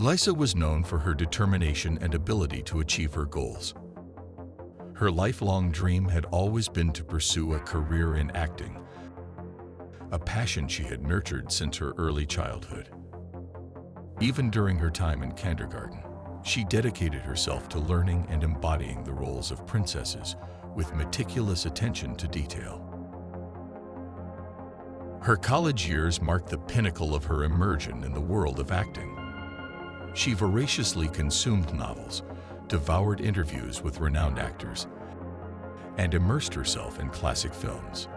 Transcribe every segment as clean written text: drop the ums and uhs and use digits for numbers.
Lisa was known for her determination and ability to achieve her goals. Her lifelong dream had always been to pursue a career in acting, a passion she had nurtured since her early childhood. Even during her time in kindergarten, she dedicated herself to learning and embodying the roles of princesses with meticulous attention to detail. Her college years marked the pinnacle of her immersion in the world of acting. She voraciously consumed novels, devoured interviews with renowned actors, and immersed herself in classic films.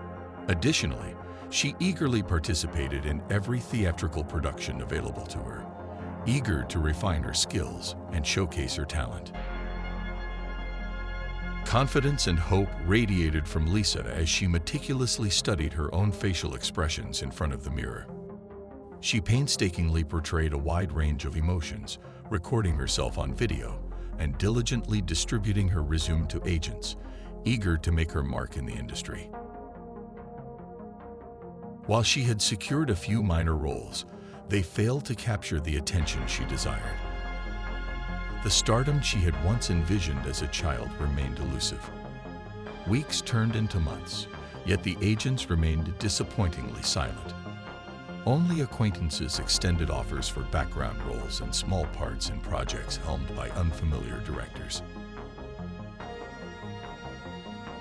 Additionally, she eagerly participated in every theatrical production available to her, eager to refine her skills and showcase her talent. Confidence and hope radiated from Lisa as she meticulously studied her own facial expressions in front of the mirror. She painstakingly portrayed a wide range of emotions, recording herself on video and diligently distributing her resume to agents, eager to make her mark in the industry. While she had secured a few minor roles, they failed to capture the attention she desired. The stardom she had once envisioned as a child remained elusive. Weeks turned into months, yet the agents remained disappointingly silent. Only acquaintances extended offers for background roles and small parts in projects helmed by unfamiliar directors.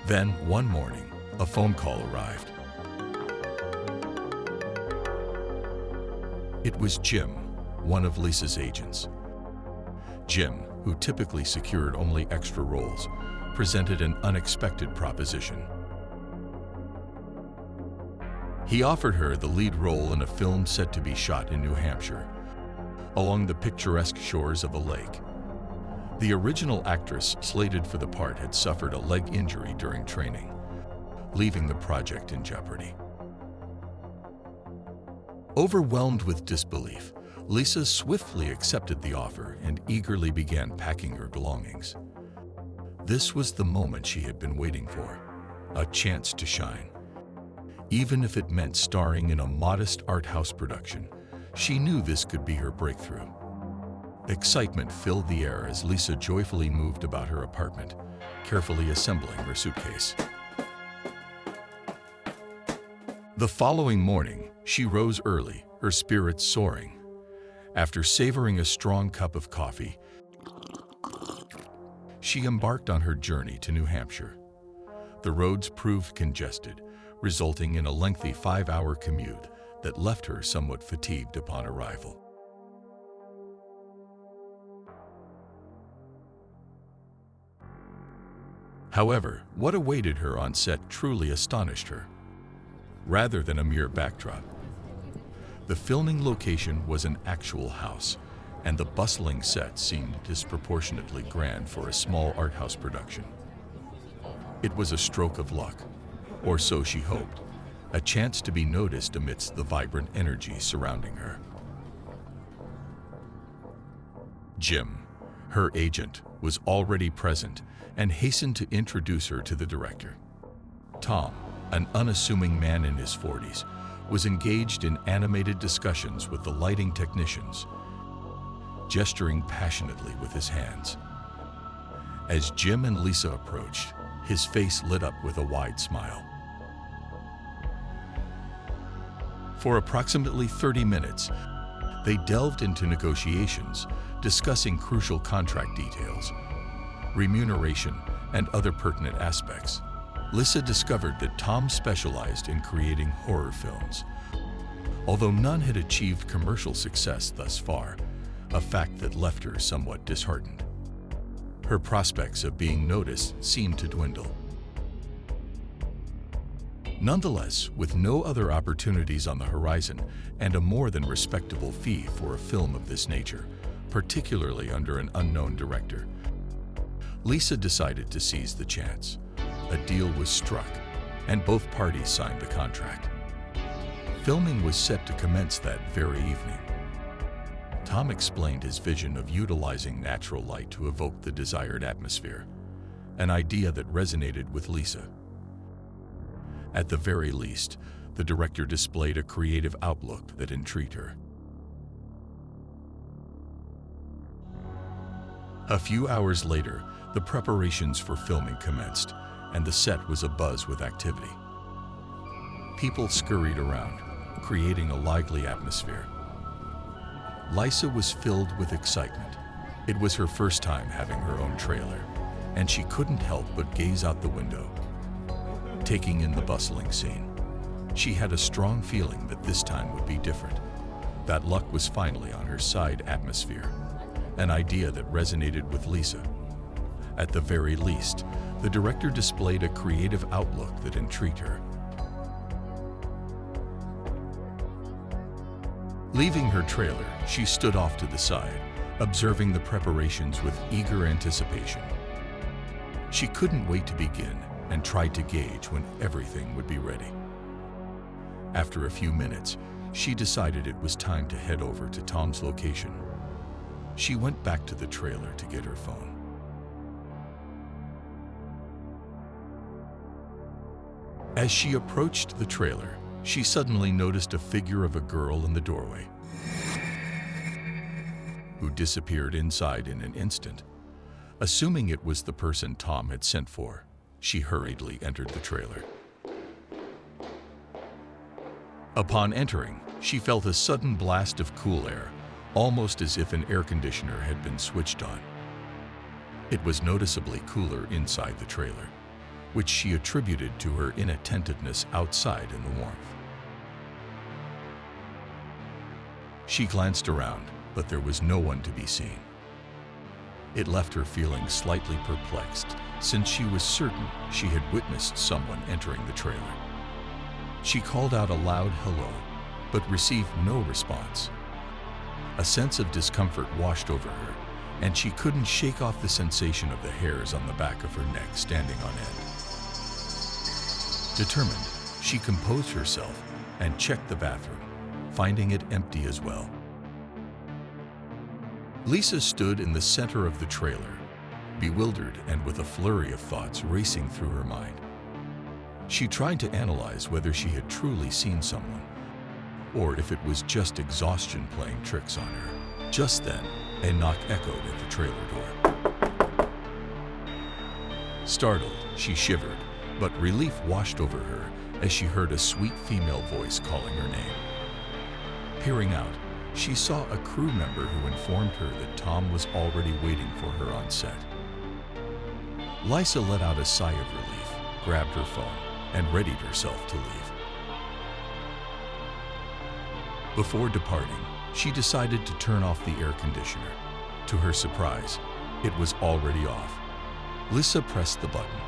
Then, one morning, a phone call arrived. It was Jim, one of Lisa's agents. Jim, who typically secured only extra roles, presented an unexpected proposition. He offered her the lead role in a film set to be shot in New Hampshire, along the picturesque shores of a lake. The original actress slated for the part had suffered a leg injury during training, leaving the project in jeopardy. Overwhelmed with disbelief, Lisa swiftly accepted the offer and eagerly began packing her belongings. This was the moment she had been waiting for, a chance to shine. Even if it meant starring in a modest art house production, she knew this could be her breakthrough. Excitement filled the air as Lisa joyfully moved about her apartment, carefully assembling her suitcase. The following morning, she rose early, her spirits soaring. After savoring a strong cup of coffee, she embarked on her journey to New Hampshire. The roads proved congested, resulting in a lengthy 5-hour commute that left her somewhat fatigued upon arrival. However, what awaited her on set truly astonished her. Rather than a mere backdrop, the filming location was an actual house, and the bustling set seemed disproportionately grand for a small art house production. It was a stroke of luck, or so she hoped, a chance to be noticed amidst the vibrant energy surrounding her. Jim, her agent, was already present and hastened to introduce her to the director. Tom, an unassuming man in his 40s, was engaged in animated discussions with the lighting technicians, gesturing passionately with his hands. As Jim and Lisa approached, his face lit up with a wide smile. For approximately 30 minutes, they delved into negotiations, discussing crucial contract details, remuneration, and other pertinent aspects. Lisa discovered that Tom specialized in creating horror films, although none had achieved commercial success thus far, a fact that left her somewhat disheartened. Her prospects of being noticed seemed to dwindle. Nonetheless, with no other opportunities on the horizon and a more than respectable fee for a film of this nature, particularly under an unknown director, Lisa decided to seize the chance. A deal was struck, and both parties signed the contract. Filming was set to commence that very evening. Tom explained his vision of utilizing natural light to evoke the desired atmosphere, an idea that resonated with Lisa. At the very least, the director displayed a creative outlook that intrigued her. A few hours later, the preparations for filming commenced, and the set was abuzz with activity. People scurried around, creating a lively atmosphere. Lisa was filled with excitement. It was her first time having her own trailer, and she couldn't help but gaze out the window, taking in the bustling scene. She had a strong feeling that this time would be different, that luck was finally on her side. Atmosphere, an idea that resonated with Lisa. At the very least, the director displayed a creative outlook that intrigued her. Leaving her trailer, she stood off to the side, observing the preparations with eager anticipation. She couldn't wait to begin and tried to gauge when everything would be ready. After a few minutes, she decided it was time to head over to Tom's location. She went back to the trailer to get her phone. As she approached the trailer, she suddenly noticed a figure of a girl in the doorway, who disappeared inside in an instant. Assuming it was the person Tom had sent for, she hurriedly entered the trailer. Upon entering, she felt a sudden blast of cool air, almost as if an air conditioner had been switched on. It was noticeably cooler inside the trailer, which she attributed to her inattentiveness outside in the warmth. She glanced around, but there was no one to be seen. It left her feeling slightly perplexed, since she was certain she had witnessed someone entering the trailer. She called out a loud hello, but received no response. A sense of discomfort washed over her, and she couldn't shake off the sensation of the hairs on the back of her neck standing on end. Determined, she composed herself and checked the bathroom, finding it empty as well. Lisa stood in the center of the trailer, bewildered and with a flurry of thoughts racing through her mind. She tried to analyze whether she had truly seen someone, or if it was just exhaustion playing tricks on her. Just then, a knock echoed at the trailer door. Startled, she shivered, but relief washed over her as she heard a sweet female voice calling her name. Peering out, she saw a crew member who informed her that Tom was already waiting for her on set. Lisa let out a sigh of relief, grabbed her phone, and readied herself to leave. Before departing, she decided to turn off the air conditioner. To her surprise, it was already off. Lisa pressed the button,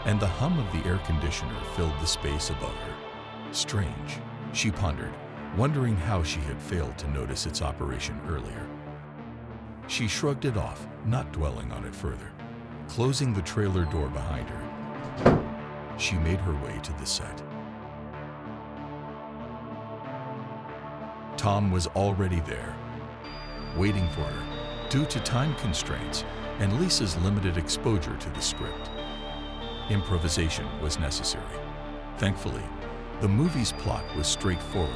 and the hum of the air conditioner filled the space above her. Strange, she pondered, wondering how she had failed to notice its operation earlier. She shrugged it off, not dwelling on it further. Closing the trailer door behind her, she made her way to the set. Tom was already there, waiting for her. Due to time constraints and Lisa's limited exposure to the script, improvisation was necessary. Thankfully, the movie's plot was straightforward,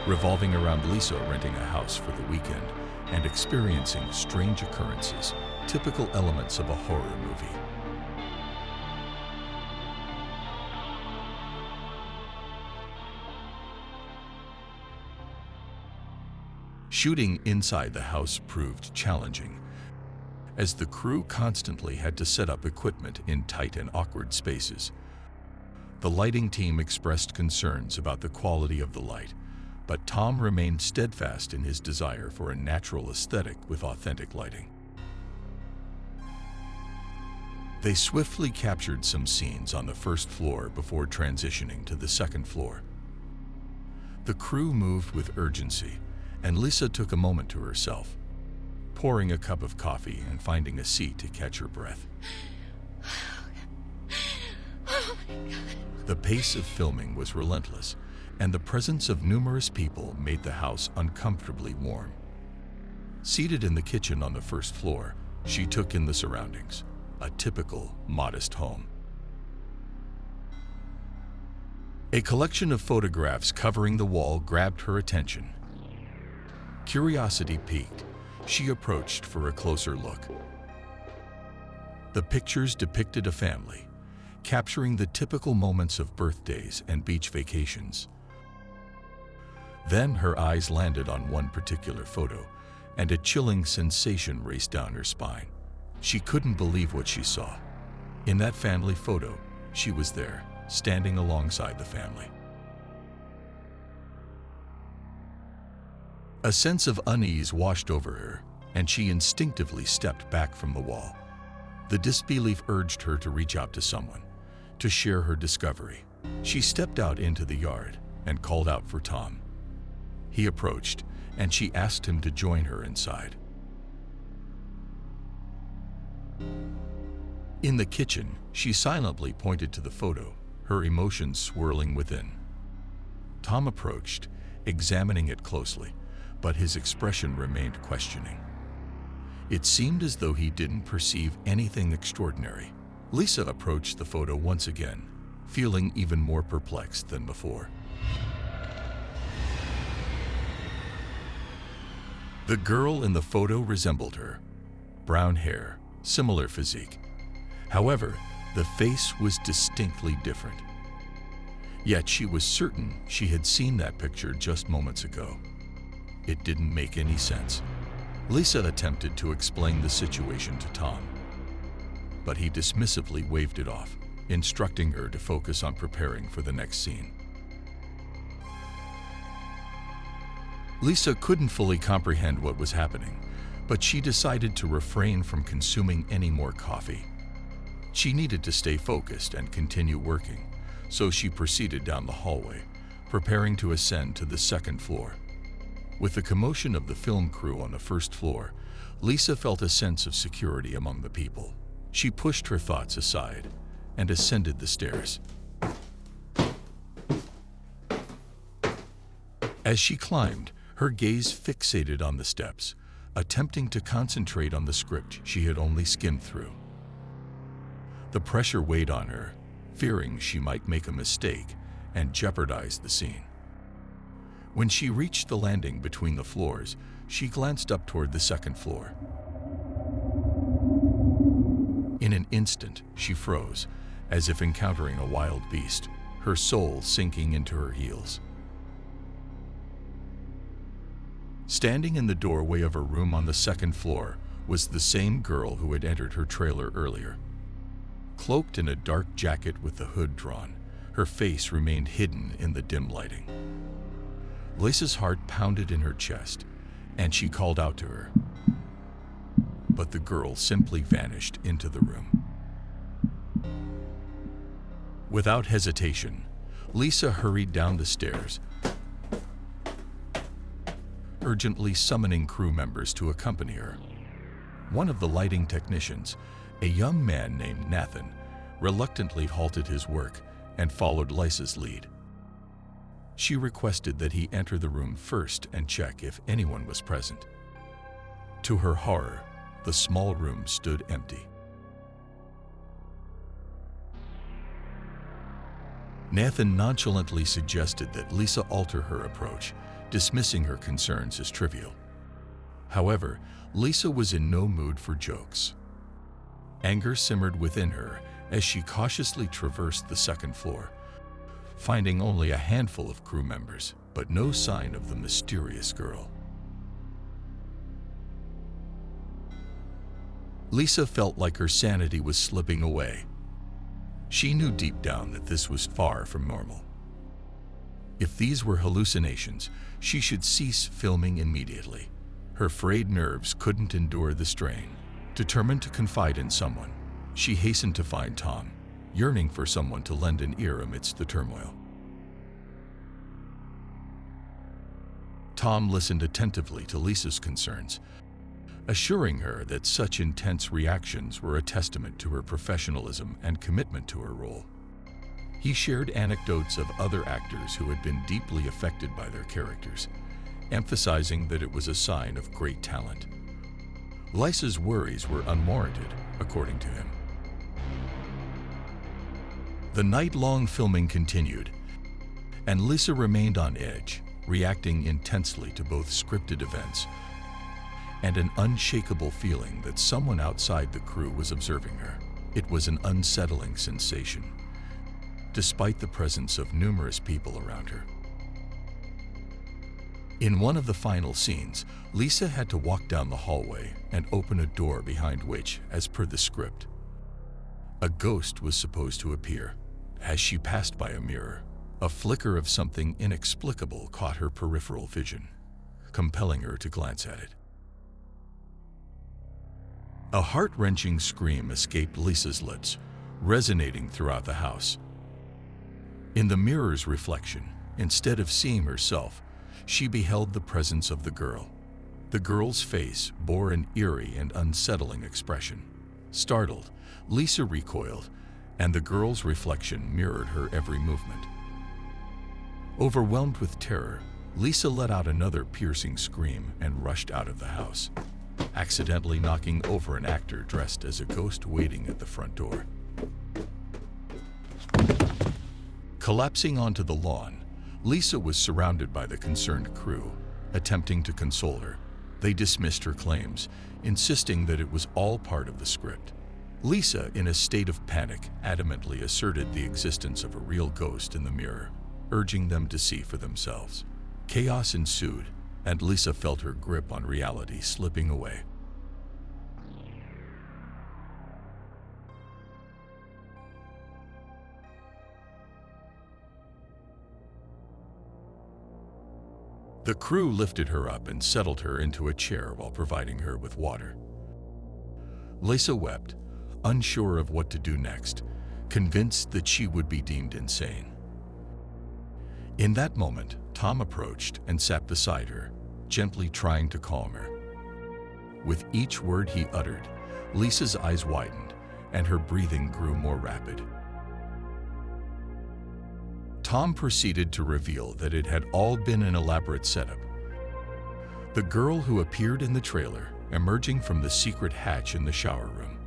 revolving around Lisa renting a house for the weekend and experiencing strange occurrences, typical elements of a horror movie. Shooting inside the house proved challenging, as the crew constantly had to set up equipment in tight and awkward spaces. The lighting team expressed concerns about the quality of the light, but Tom remained steadfast in his desire for a natural aesthetic with authentic lighting. They swiftly captured some scenes on the first floor before transitioning to the second floor. The crew moved with urgency, and Lisa took a moment to herself, pouring a cup of coffee and finding a seat to catch her breath. Oh my God. The pace of filming was relentless, and the presence of numerous people made the house uncomfortably warm. Seated in the kitchen on the first floor, she took in the surroundings, a typical, modest home. A collection of photographs covering the wall grabbed her attention. Curiosity piqued, She approached for a closer look. The pictures depicted a family, capturing the typical moments of birthdays and beach vacations. Then her eyes landed on one particular photo, and a chilling sensation raced down her spine. She couldn't believe what she saw. In that family photo, she was there, standing alongside the family. A sense of unease washed over her, and she instinctively stepped back from the wall. The disbelief urged her to reach out to someone, to share her discovery. She stepped out into the yard and called out for Tom. He approached, and she asked him to join her inside. In the kitchen, she silently pointed to the photo, her emotions swirling within. Tom approached, examining it closely, but his expression remained questioning. It seemed as though he didn't perceive anything extraordinary. Lisa approached the photo once again, feeling even more perplexed than before. The girl in the photo resembled her. Brown hair, similar physique. However, the face was distinctly different. Yet she was certain she had seen that picture just moments ago. It didn't make any sense. Lisa attempted to explain the situation to Tom, but he dismissively waved it off, instructing her to focus on preparing for the next scene. Lisa couldn't fully comprehend what was happening, but she decided to refrain from consuming any more coffee. She needed to stay focused and continue working, so she proceeded down the hallway, preparing to ascend to the second floor. With the commotion of the film crew on the first floor, Lisa felt a sense of security among the people. She pushed her thoughts aside and ascended the stairs. As she climbed, her gaze fixated on the steps, attempting to concentrate on the script she had only skimmed through. The pressure weighed on her, fearing she might make a mistake and jeopardize the scene. When she reached the landing between the floors, she glanced up toward the second floor. In an instant, she froze, as if encountering a wild beast, her soul sinking into her heels. Standing in the doorway of her room on the second floor was the same girl who had entered her trailer earlier. Cloaked in a dark jacket with the hood drawn, her face remained hidden in the dim lighting. Lisa's heart pounded in her chest, and she called out to her. But the girl simply vanished into the room. Without hesitation, Lisa hurried down the stairs, urgently summoning crew members to accompany her. One of the lighting technicians, a young man named Nathan, reluctantly halted his work and followed Lisa's lead. She requested that he enter the room first and check if anyone was present. To her horror, the small room stood empty. Nathan nonchalantly suggested that Lisa alter her approach, dismissing her concerns as trivial. However, Lisa was in no mood for jokes. Anger simmered within her as she cautiously traversed the second floor, finding only a handful of crew members, but no sign of the mysterious girl. Lisa felt like her sanity was slipping away. She knew deep down that this was far from normal. If these were hallucinations, she should cease filming immediately. Her frayed nerves couldn't endure the strain. Determined to confide in someone, she hastened to find Tom, yearning for someone to lend an ear amidst the turmoil. Tom listened attentively to Lisa's concerns, assuring her that such intense reactions were a testament to her professionalism and commitment to her role. He shared anecdotes of other actors who had been deeply affected by their characters, emphasizing that it was a sign of great talent. Lisa's worries were unwarranted, according to him. The night-long filming continued, and Lisa remained on edge, reacting intensely to both scripted events and an unshakable feeling that someone outside the crew was observing her. It was an unsettling sensation, despite the presence of numerous people around her. In one of the final scenes, Lisa had to walk down the hallway and open a door behind which, as per the script, a ghost was supposed to appear. As she passed by a mirror, a flicker of something inexplicable caught her peripheral vision, compelling her to glance at it. A heart-wrenching scream escaped Lisa's lips, resonating throughout the house. In the mirror's reflection, instead of seeing herself, she beheld the presence of the girl. The girl's face bore an eerie and unsettling expression. Startled, Lisa recoiled, and the girl's reflection mirrored her every movement. Overwhelmed with terror, Lisa let out another piercing scream and rushed out of the house, accidentally knocking over an actor dressed as a ghost waiting at the front door. Collapsing onto the lawn, Lisa was surrounded by the concerned crew, attempting to console her. They dismissed her claims, insisting that it was all part of the script. Lisa, in a state of panic, adamantly asserted the existence of a real ghost in the mirror, urging them to see for themselves. Chaos ensued, and Lisa felt her grip on reality slipping away. The crew lifted her up and settled her into a chair while providing her with water. Lisa wept, unsure of what to do next, convinced that she would be deemed insane. In that moment, Tom approached and sat beside her, gently trying to calm her. With each word he uttered, Lisa's eyes widened and her breathing grew more rapid. Tom proceeded to reveal that it had all been an elaborate setup. The girl who appeared in the trailer, emerging from the secret hatch in the shower room.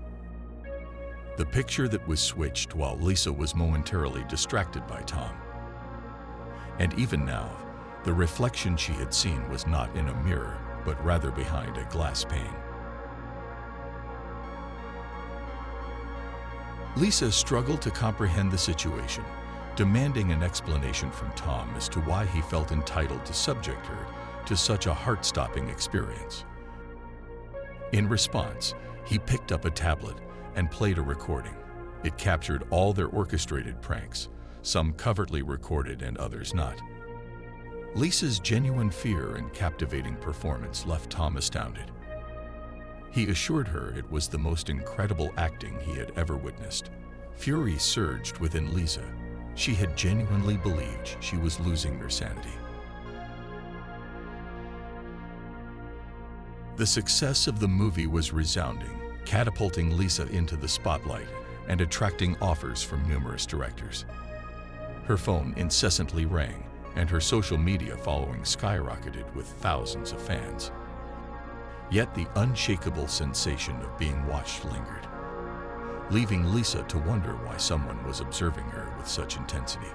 The picture that was switched while Lisa was momentarily distracted by Tom. And even now, the reflection she had seen was not in a mirror, but rather behind a glass pane. Lisa struggled to comprehend the situation, demanding an explanation from Tom as to why he felt entitled to subject her to such a heart-stopping experience. In response, he picked up a tablet and played a recording. It captured all their orchestrated pranks, some covertly recorded and others not. Lisa's genuine fear and captivating performance left Tom astounded. He assured her it was the most incredible acting he had ever witnessed. Fury surged within Lisa. She had genuinely believed she was losing her sanity. The success of the movie was resounding, catapulting Lisa into the spotlight and attracting offers from numerous directors. Her phone incessantly rang, and her social media following skyrocketed with thousands of fans. Yet the unshakable sensation of being watched lingered, leaving Lisa to wonder why someone was observing her with such intensity.